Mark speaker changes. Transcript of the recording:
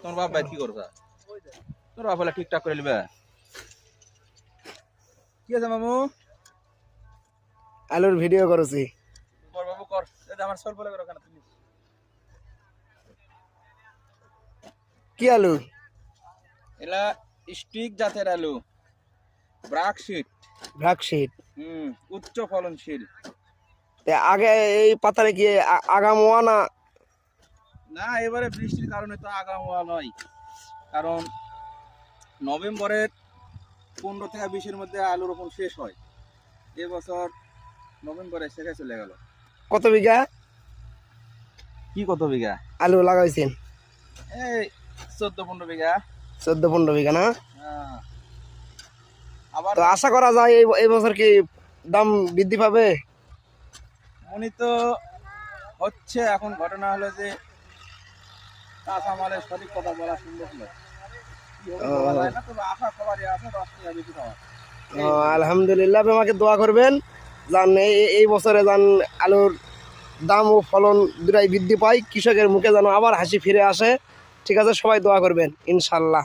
Speaker 1: তোমার বাপ ভাই কি করছা? তোর বাপ ঠিকঠাক করে নিবে। কি আছে মামু?
Speaker 2: আলুর ভিডিও করেছি।
Speaker 1: কর বাবু কর। আমার সল বলে করো কেন তুমি?
Speaker 2: কি আলু?
Speaker 1: এলা স্টিক জাতের আলু, ব্রাকশিট।
Speaker 2: ব্রাকশিট।
Speaker 1: উচ্চ ফলনশীল।
Speaker 2: আগে এই পাতারে কি আগামোয়া না?
Speaker 1: না, এবারে বৃষ্টির কারণে তো আগামোয়া নয়, কারণ নভেম্বরের 15 থেকে 20-এর মধ্যে আলু রোপণ শেষ হয়। এবছর নভেম্বরে শেষে চলে গেল।
Speaker 2: কত বিঘা?
Speaker 1: কি কত বিঘা
Speaker 2: আলু লাগাইছেন?
Speaker 1: এই 14-15 বিঘা।
Speaker 2: 14-15 বিঘা না?
Speaker 1: আবার
Speaker 2: তো আশা করা যায় এই বছর কি দাম বৃদ্ধি পাবে?
Speaker 1: উনি তো হচ্ছে, এখন ঘটনা হলো যে কাঁচা মালের সঠিক কথা বলা সম্ভব নয়। আশা সবারই আছে 10 টাকা বেশি পাওয়া।
Speaker 2: আলহামদুলিল্লাহ, আমাকে দোয়া করবেন যান এই বছরে যান আলুর দাম ও ফলন দুটাই বৃদ্ধি পায়, কৃষকের মুখে যেন আবার হাসি ফিরে আসে। ঠিক আছে, সবাই দোয়া করবেন ইনশাল্লাহ।